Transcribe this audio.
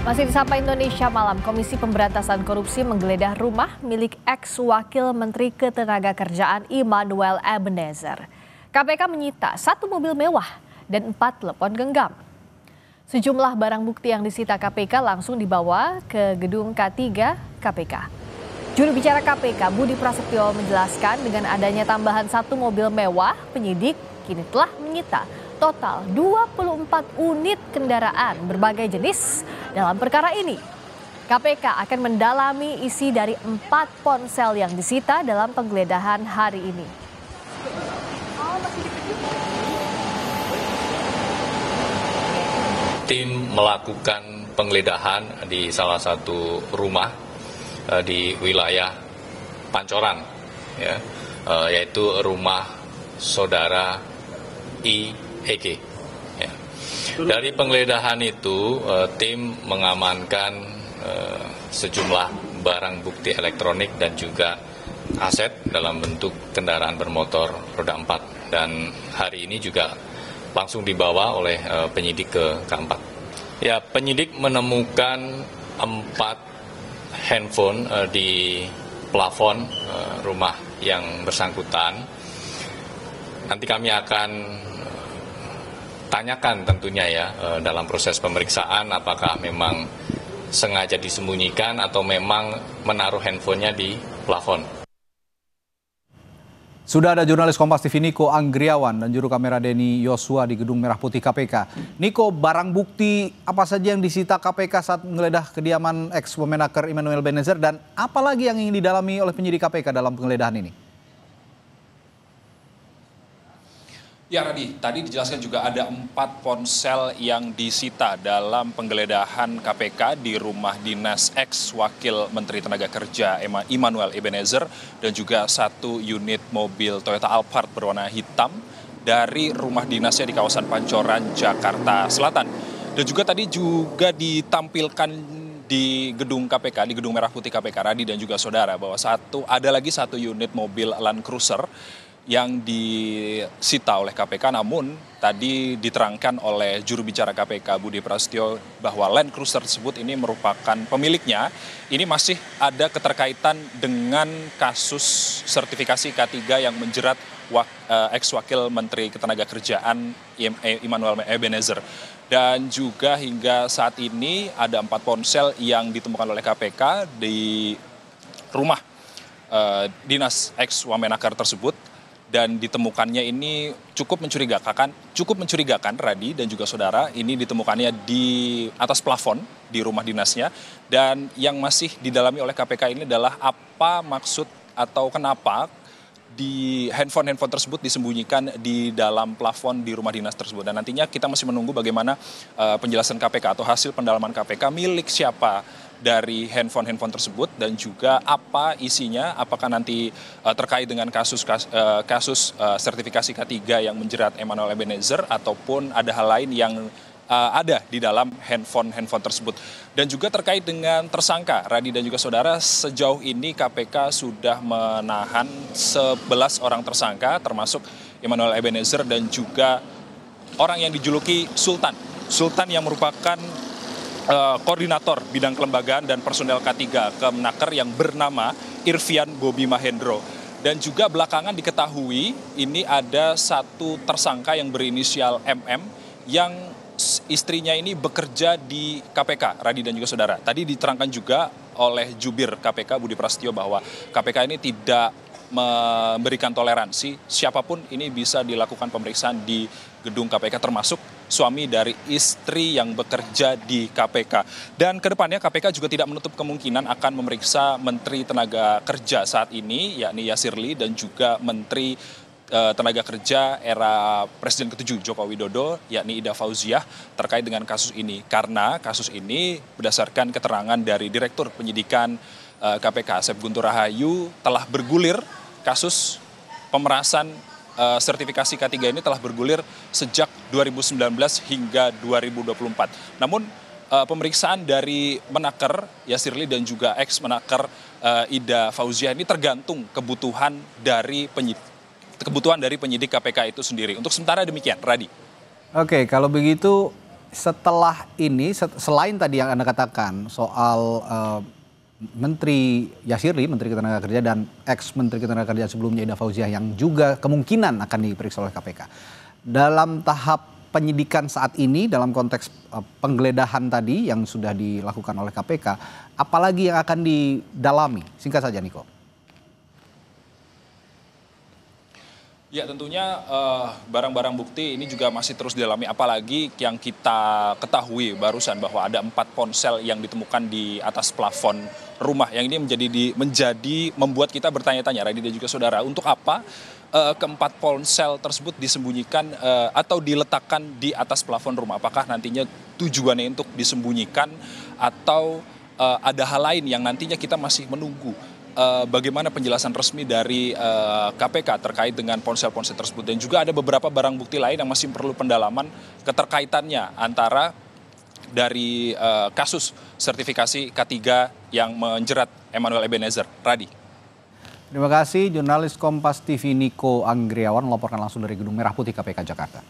Masih di Sapa Indonesia Malam, Komisi Pemberantasan Korupsi menggeledah rumah milik ex-wakil Menteri Ketenagakerjaan Immanuel Ebenezer. KPK menyita 1 mobil mewah dan 4 telepon genggam. Sejumlah barang bukti yang disita KPK langsung dibawa ke gedung K3 KPK. Juru bicara KPK Budi Prasetyo menjelaskan dengan adanya tambahan 1 mobil mewah, penyidik kini telah menyita total 24 unit kendaraan berbagai jenis dalam perkara ini. KPK akan mendalami isi dari 4 ponsel yang disita dalam penggeledahan hari ini. Tim melakukan penggeledahan di salah satu rumah di wilayah Pancoran, yaitu rumah saudara IEG. Dari penggeledahan itu, tim mengamankan sejumlah barang bukti elektronik dan juga aset dalam bentuk kendaraan bermotor roda 4. Dan hari ini juga langsung dibawa oleh penyidik ke K4. Ya, penyidik menemukan 4 handphone di plafon rumah yang bersangkutan. Nanti kami akan tanyakan tentunya dalam proses pemeriksaan apakah memang sengaja disembunyikan atau memang menaruh handphonenya di plafon. Sudah ada jurnalis Kompas TV Niko Anggriawan dan juru kamera Denny Yosua di Gedung Merah Putih KPK. Niko, barang bukti apa saja yang disita KPK saat menggeledah kediaman ex-Womenaker Immanuel Ebenezer dan apa lagi yang ingin didalami oleh penyidik KPK dalam penggeledahan ini? Ya Radi, tadi dijelaskan juga ada 4 ponsel yang disita dalam penggeledahan KPK di rumah dinas ex-wakil Menteri Tenaga Kerja Immanuel Ebenezer dan juga 1 unit mobil Toyota Alphard berwarna hitam dari rumah dinasnya di kawasan Pancoran, Jakarta Selatan. Dan juga tadi juga ditampilkan di gedung KPK, di Gedung Merah Putih KPK, Radi dan juga saudara, bahwa ada lagi 1 unit mobil Land Cruiser yang disita oleh KPK, namun tadi diterangkan oleh juru bicara KPK Budi Prasetyo bahwa Land Cruiser tersebut ini merupakan pemiliknya, ini masih ada keterkaitan dengan kasus sertifikasi K3 yang menjerat ex-wakil Menteri Ketenagakerjaan Immanuel Ebenezer. Dan juga hingga saat ini ada 4 ponsel yang ditemukan oleh KPK di rumah dinas ex-Wamenakar tersebut. Dan ditemukannya ini cukup mencurigakan Radi dan juga saudara, ini ditemukannya di atas plafon di rumah dinasnya. Dan yang masih didalami oleh KPK ini adalah apa maksud atau kenapa di handphone tersebut disembunyikan di dalam plafon di rumah dinas tersebut. Dan nantinya kita masih menunggu bagaimana penjelasan KPK atau hasil pendalaman KPK milik siapa dari handphone tersebut dan juga apa isinya, apakah nanti terkait dengan kasus sertifikasi K3 yang menjerat Immanuel Ebenezer ataupun ada hal lain yang ada di dalam handphone tersebut. Dan juga terkait dengan tersangka, Radi dan juga saudara, sejauh ini KPK sudah menahan 11 orang tersangka termasuk Immanuel Ebenezer dan juga orang yang dijuluki Sultan yang merupakan koordinator bidang kelembagaan dan personel K3 Kemenaker yang bernama Irvian Bobi Mahendro. Dan juga belakangan diketahui ini ada 1 tersangka yang berinisial MM yang istrinya ini bekerja di KPK, Radi dan juga saudara. Tadi diterangkan juga oleh jubir KPK Budi Prasetyo bahwa KPK ini tidak memberikan toleransi, siapapun ini bisa dilakukan pemeriksaan di gedung KPK termasuk suami dari istri yang bekerja di KPK. Dan kedepannya KPK juga tidak menutup kemungkinan akan memeriksa Menteri Tenaga Kerja saat ini, yakni Yasirli, dan juga Menteri Tenaga Kerja era Presiden ke-7 Joko Widodo, yakni Ida Fauziah, terkait dengan kasus ini. Karena kasus ini berdasarkan keterangan dari Direktur Penyidikan KPK Asep Guntur Rahayu telah bergulir kasus pemerasan sertifikasi K3 ini telah bergulir sejak 2019 hingga 2024. Namun pemeriksaan dari Menaker Yasirli dan juga ex Menaker Ida Fauziah ini tergantung kebutuhan dari penyidik KPK itu sendiri. Untuk sementara demikian, Radi. Oke, kalau begitu setelah ini, selain tadi yang Anda katakan soal Menteri Yasiri, Menteri Ketenagakerjaan dan ex-Menteri Ketenagakerjaan sebelumnya Ida Fauziah yang juga kemungkinan akan diperiksa oleh KPK. Dalam tahap penyidikan saat ini, dalam konteks penggeledahan tadi yang sudah dilakukan oleh KPK, apalagi yang akan didalami? Singkat saja, Niko. Ya tentunya barang-barang bukti ini juga masih terus didalami, apalagi yang kita ketahui barusan bahwa ada 4 ponsel yang ditemukan di atas plafon rumah, yang ini menjadi membuat kita bertanya-tanya, Radhi dan juga saudara, untuk apa keempat ponsel tersebut disembunyikan atau diletakkan di atas plafon rumah? Apakah nantinya tujuannya untuk disembunyikan atau ada hal lain yang nantinya kita masih menunggu bagaimana penjelasan resmi dari KPK terkait dengan ponsel-ponsel tersebut. Dan juga ada beberapa barang bukti lain yang masih perlu pendalaman keterkaitannya antara dari kasus sertifikasi K3 yang menjerat Emmanuel Ebenezer. Radhi. Terima kasih jurnalis Kompas TV Niko Anggriawan melaporkan langsung dari Gedung Merah Putih KPK Jakarta.